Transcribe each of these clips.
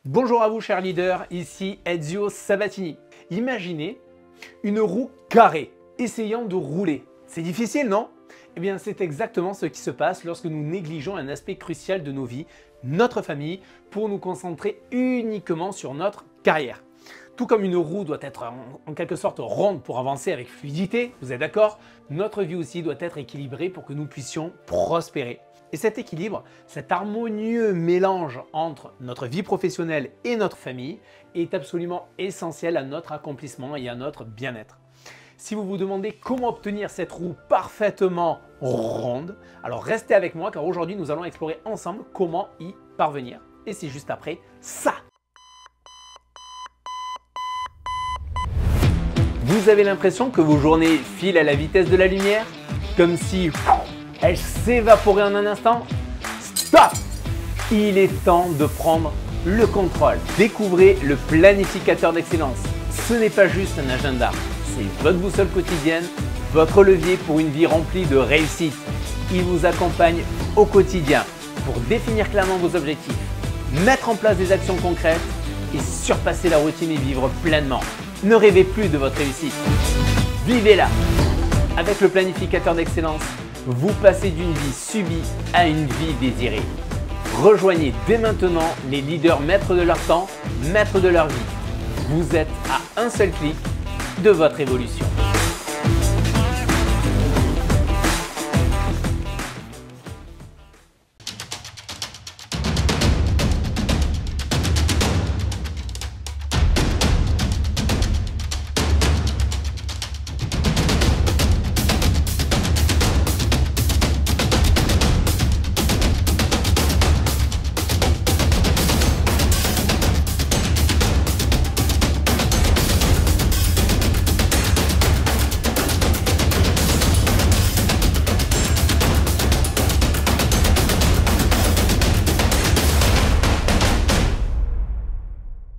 Bonjour à vous chers leaders, ici Ezio Sabatini. Imaginez une roue carrée essayant de rouler. C'est difficile, non? Eh bien c'est exactement ce qui se passe lorsque nous négligeons un aspect crucial de nos vies, notre famille, pour nous concentrer uniquement sur notre carrière. Tout comme une roue doit être en quelque sorte ronde pour avancer avec fluidité, vous êtes d'accord? Notre vie aussi doit être équilibrée pour que nous puissions prospérer. Et cet équilibre, cet harmonieux mélange entre notre vie professionnelle et notre famille est absolument essentiel à notre accomplissement et à notre bien-être. Si vous vous demandez comment obtenir cette roue parfaitement ronde, alors restez avec moi car aujourd'hui nous allons explorer ensemble comment y parvenir. Et c'est juste après ça. Vous avez l'impression que vos journées filent à la vitesse de la lumière? Comme si elles s'évaporaient en un instant? Stop! Il est temps de prendre le contrôle. Découvrez le planificateur d'excellence. Ce n'est pas juste un agenda, c'est votre boussole quotidienne, votre levier pour une vie remplie de réussite. Il vous accompagne au quotidien pour définir clairement vos objectifs, mettre en place des actions concrètes et surpasser la routine et vivre pleinement. Ne rêvez plus de votre réussite, vivez-la. Avec le planificateur d'excellence, vous passez d'une vie subie à une vie désirée. Rejoignez dès maintenant les leaders maîtres de leur temps, maîtres de leur vie. Vous êtes à un seul clic de votre évolution.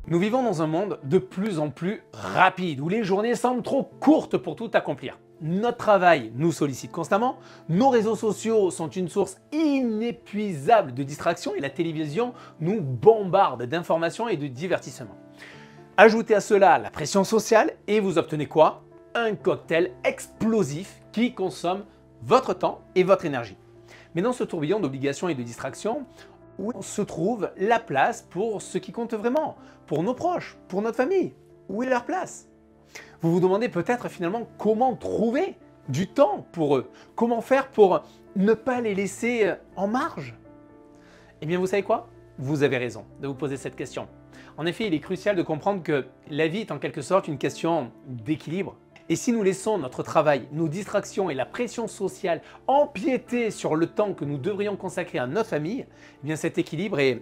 Nous vivons dans un monde de plus en plus rapide, où les journées semblent trop courtes pour tout accomplir. Notre travail nous sollicite constamment, nos réseaux sociaux sont une source inépuisable de distraction et la télévision nous bombarde d'informations et de divertissements. Ajoutez à cela la pression sociale et vous obtenez quoi? Un cocktail explosif qui consomme votre temps et votre énergie. Mais dans ce tourbillon d'obligations et de distractions, où se trouve la place pour ce qui compte vraiment, pour nos proches, pour notre famille? Où est leur place? Vous vous demandez peut-être finalement comment trouver du temps pour eux, comment faire pour ne pas les laisser en marge? Eh bien vous savez quoi? Vous avez raison de vous poser cette question. En effet, il est crucial de comprendre que la vie est en quelque sorte une question d'équilibre. Et si nous laissons notre travail, nos distractions et la pression sociale empiéter sur le temps que nous devrions consacrer à notre famille, eh bien cet équilibre est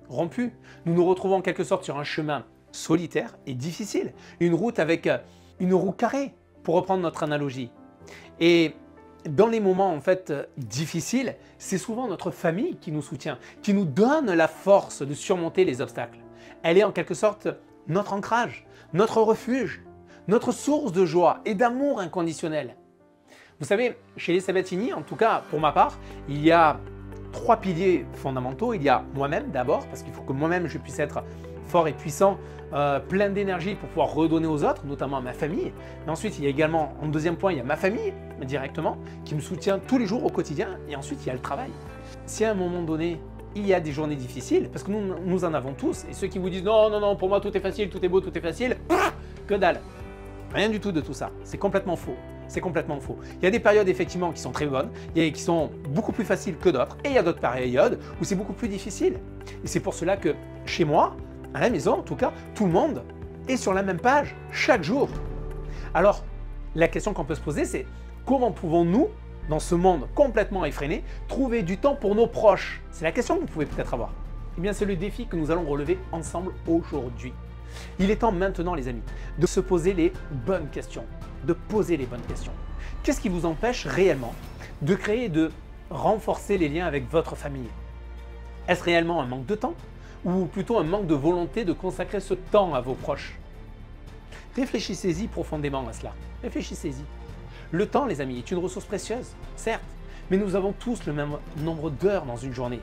rompu. Nous nous retrouvons en quelque sorte sur un chemin solitaire et difficile, une route avec une roue carrée, pour reprendre notre analogie. Et dans les moments en fait difficiles, c'est souvent notre famille qui nous soutient, qui nous donne la force de surmonter les obstacles. Elle est en quelque sorte notre ancrage, notre refuge, notre source de joie et d'amour inconditionnel. Vous savez, chez les Sabatini, en tout cas pour ma part, il y a 3 piliers fondamentaux. Il y a moi-même d'abord, parce qu'il faut que moi-même je puisse être fort et puissant, plein d'énergie pour pouvoir redonner aux autres, notamment à ma famille. Mais ensuite, il y a également, en deuxième point, il y a ma famille directement, qui me soutient tous les jours au quotidien. Et ensuite, il y a le travail. Si à un moment donné, il y a des journées difficiles, parce que nous en avons tous, et ceux qui vous disent non, non, non, pour moi tout est facile, tout est beau, tout est facile, que dalle. Rien du tout de tout ça, c'est complètement faux. C'est complètement faux. Il y a des périodes effectivement qui sont très bonnes, qui sont beaucoup plus faciles que d'autres, et il y a d'autres périodes où c'est beaucoup plus difficile. Et c'est pour cela que chez moi, à la maison en tout cas, tout le monde est sur la même page chaque jour. Alors, la question qu'on peut se poser, c'est comment pouvons-nous, dans ce monde complètement effréné, trouver du temps pour nos proches? C'est la question que vous pouvez peut-être avoir. Eh bien, c'est le défi que nous allons relever ensemble aujourd'hui. Il est temps maintenant, les amis, de se poser les bonnes questions, de poser les bonnes questions. Qu'est-ce qui vous empêche réellement de créer et de renforcer les liens avec votre famille? Est-ce réellement un manque de temps ou plutôt un manque de volonté de consacrer ce temps à vos proches? Réfléchissez-y profondément à cela. Réfléchissez-y. Le temps, les amis, est une ressource précieuse, certes, mais nous avons tous le même nombre d'heures dans une journée.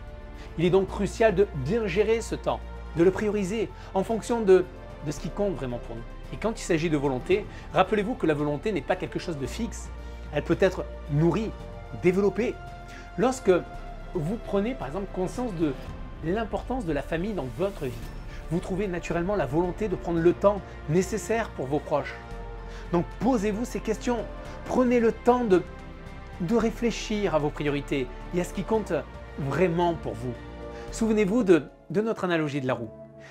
Il est donc crucial de bien gérer ce temps. de le prioriser en fonction de ce qui compte vraiment pour nous. Et quand il s'agit de volonté, rappelez-vous que la volonté n'est pas quelque chose de fixe. Elle peut être nourrie, développée. Lorsque vous prenez par exemple conscience de l'importance de la famille dans votre vie, vous trouvez naturellement la volonté de prendre le temps nécessaire pour vos proches. Donc posez-vous ces questions. Prenez le temps de réfléchir à vos priorités et à ce qui compte vraiment pour vous. Souvenez-vous de notre analogie de la roue.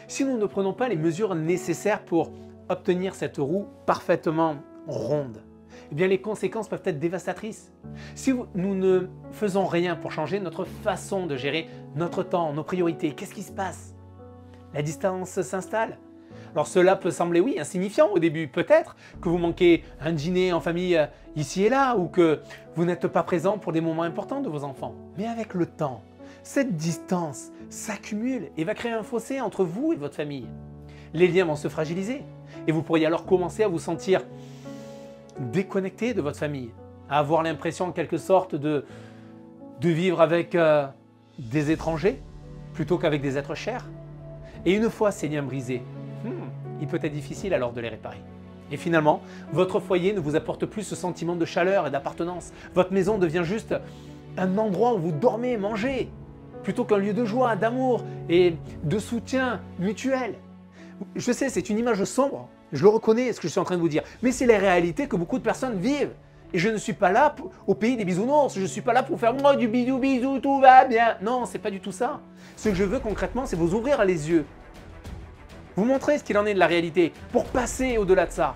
Si nous ne prenons pas les mesures nécessaires pour obtenir cette roue parfaitement ronde, eh bien les conséquences peuvent être dévastatrices. Si nous ne faisons rien pour changer notre façon de gérer notre temps, nos priorités, qu'est-ce qui se passe? La distance s'installe. Alors cela peut sembler, oui, insignifiant au début. Peut-être que vous manquez un dîner en famille ici et là ou que vous n'êtes pas présent pour des moments importants de vos enfants. Mais avec le temps, cette distance s'accumule et va créer un fossé entre vous et votre famille. Les liens vont se fragiliser et vous pourriez alors commencer à vous sentir déconnecté de votre famille, à avoir l'impression en quelque sorte de vivre avec des étrangers plutôt qu'avec des êtres chers. Et une fois ces liens brisés, il peut être difficile alors de les réparer. Et finalement, votre foyer ne vous apporte plus ce sentiment de chaleur et d'appartenance. Votre maison devient juste un endroit où vous dormez et mangez, plutôt qu'un lieu de joie, d'amour et de soutien mutuel. Je sais, c'est une image sombre, je le reconnais ce que je suis en train de vous dire, mais c'est la réalité que beaucoup de personnes vivent. Et je ne suis pas là au pays des bisounours, je ne suis pas là pour faire moi du bisou bisou, tout va bien. Non, c'est pas du tout ça. Ce que je veux concrètement, c'est vous ouvrir les yeux. Vous montrer ce qu'il en est de la réalité pour passer au-delà de ça.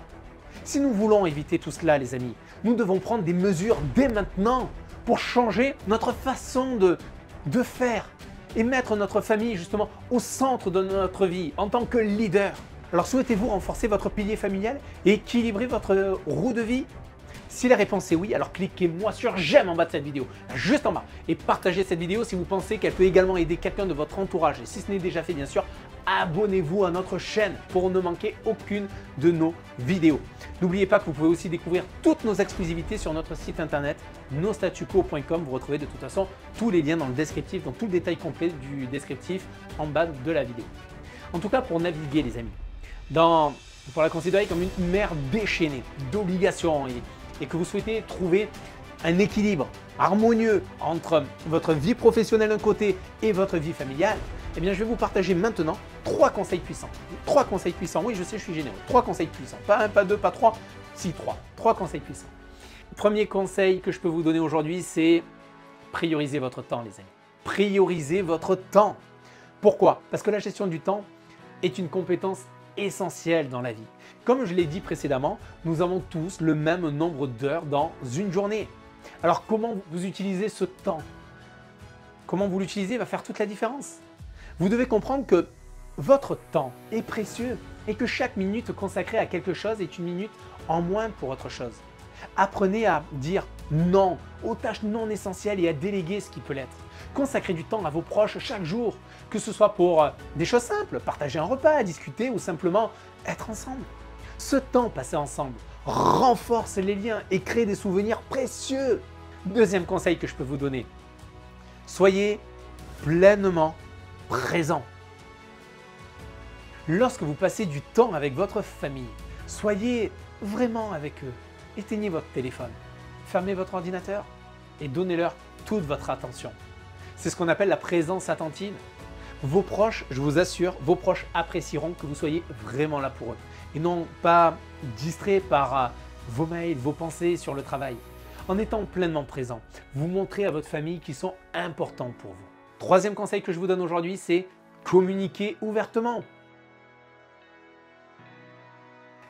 Si nous voulons éviter tout cela, les amis, nous devons prendre des mesures dès maintenant pour changer notre façon de faire et mettre notre famille justement au centre de notre vie en tant que leader. Alors souhaitez-vous renforcer votre pilier familial et équilibrer votre roue de vie? Si la réponse est oui, alors cliquez-moi sur j'aime en bas de cette vidéo, juste en bas, et partagez cette vidéo si vous pensez qu'elle peut également aider quelqu'un de votre entourage. Et si ce n'est déjà fait, bien sûr, abonnez-vous à notre chaîne pour ne manquer aucune de nos vidéos. N'oubliez pas que vous pouvez aussi découvrir toutes nos exclusivités sur notre site internet nostatuquo.com. Vous retrouvez de toute façon tous les liens dans le descriptif, dans tout le détail complet du descriptif en bas de la vidéo. En tout cas, pour naviguer, les amis, pour la considérer comme une mer déchaînée d'obligations et que vous souhaitez trouver un équilibre harmonieux entre votre vie professionnelle d'un côté et votre vie familiale, eh bien je vais vous partager maintenant 3 conseils puissants. 3 conseils puissants, oui je sais, je suis généreux. 3 conseils puissants, pas 1, pas 2, pas 3, si 3. 3 conseils puissants. Premier conseil que je peux vous donner aujourd'hui, c'est prioriser votre temps, les amis. Prioriser votre temps. Pourquoi? Parce que la gestion du temps est une compétence essentielle dans la vie. Comme je l'ai dit précédemment, nous avons tous le même nombre d'heures dans une journée. Alors comment vous utilisez ce temps? Comment vous l'utilisez va faire toute la différence. Vous devez comprendre que votre temps est précieux et que chaque minute consacrée à quelque chose est une minute en moins pour autre chose. Apprenez à dire non aux tâches non essentielles et à déléguer ce qui peut l'être. Consacrez du temps à vos proches chaque jour, que ce soit pour des choses simples, partager un repas, discuter ou simplement être ensemble. Ce temps passé ensemble renforce les liens et crée des souvenirs précieux. Deuxième conseil que je peux vous donner, soyez pleinement présent. Lorsque vous passez du temps avec votre famille, soyez vraiment avec eux. Éteignez votre téléphone, fermez votre ordinateur et donnez-leur toute votre attention. C'est ce qu'on appelle la présence attentive. Vos proches, je vous assure, vos proches apprécieront que vous soyez vraiment là pour eux et non pas distraits par vos mails, vos pensées sur le travail. En étant pleinement présent, vous montrez à votre famille qu'ils sont importants pour vous. Troisième conseil que je vous donne aujourd'hui, c'est communiquer ouvertement.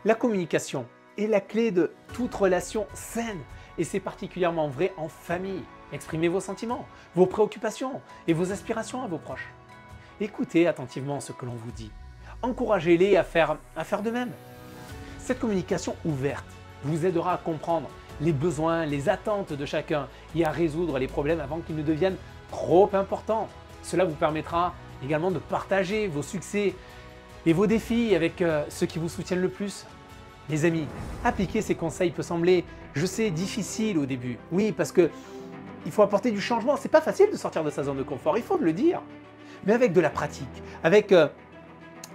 La communication est la clé de toute relation saine et c'est particulièrement vrai en famille. Exprimez vos sentiments, vos préoccupations et vos aspirations à vos proches. Écoutez attentivement ce que l'on vous dit. Encouragez-les à faire de même. Cette communication ouverte vous aidera à comprendre les besoins, les attentes de chacun et à résoudre les problèmes avant qu'ils ne deviennent trop importants. Cela vous permettra également de partager vos succès et vos défis avec ceux qui vous soutiennent le plus. Les amis, appliquer ces conseils peut sembler, je sais, difficile au début. Oui, parce que il faut apporter du changement. C'est pas facile de sortir de sa zone de confort, il faut le dire. Mais avec de la pratique, avec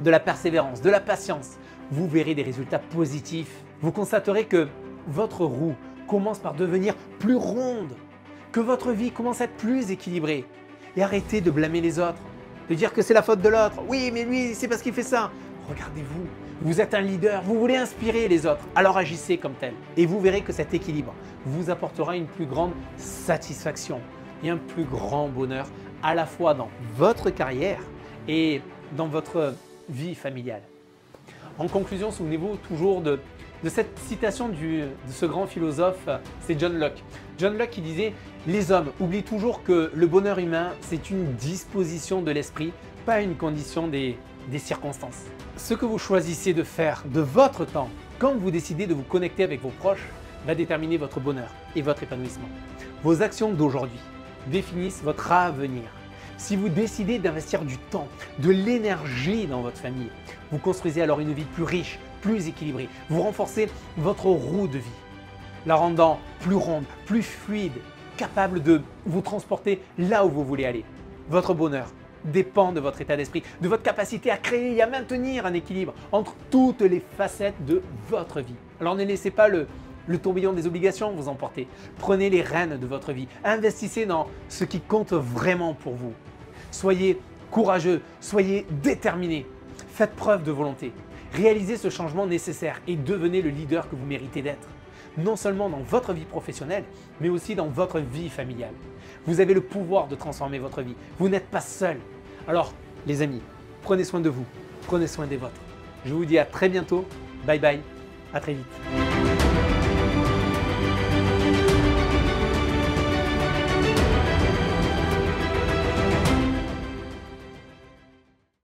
de la persévérance, de la patience, vous verrez des résultats positifs. Vous constaterez que votre roue commence par devenir plus ronde, que votre vie commence à être plus équilibrée. Et arrêtez de blâmer les autres, de dire que c'est la faute de l'autre. Oui, mais lui, c'est parce qu'il fait ça. Regardez-vous, vous êtes un leader, vous voulez inspirer les autres, alors agissez comme tel. Et vous verrez que cet équilibre vous apportera une plus grande satisfaction et un plus grand bonheur à la fois dans votre carrière et dans votre vie familiale. En conclusion, souvenez-vous toujours de cette citation de ce grand philosophe, c'est John Locke. John Locke qui disait « Les hommes oublient toujours que le bonheur humain, c'est une disposition de l'esprit, pas une condition des circonstances. » Ce que vous choisissez de faire de votre temps, quand vous décidez de vous connecter avec vos proches, va déterminer votre bonheur et votre épanouissement. Vos actions d'aujourd'hui définissent votre avenir. Si vous décidez d'investir du temps, de l'énergie dans votre famille, vous construisez alors une vie plus riche, plus équilibrée. Vous renforcez votre roue de vie, la rendant plus ronde, plus fluide, capable de vous transporter là où vous voulez aller. Votre bonheur dépend de votre état d'esprit, de votre capacité à créer et à maintenir un équilibre entre toutes les facettes de votre vie. Alors ne laissez pas le tourbillon des obligations vous emporter. Prenez les rênes de votre vie. Investissez dans ce qui compte vraiment pour vous. Soyez courageux, soyez déterminés. Faites preuve de volonté. Réalisez ce changement nécessaire et devenez le leader que vous méritez d'être. Non seulement dans votre vie professionnelle, mais aussi dans votre vie familiale. Vous avez le pouvoir de transformer votre vie. Vous n'êtes pas seul. Alors, les amis, prenez soin de vous, prenez soin des vôtres. Je vous dis à très bientôt. Bye bye, à très vite.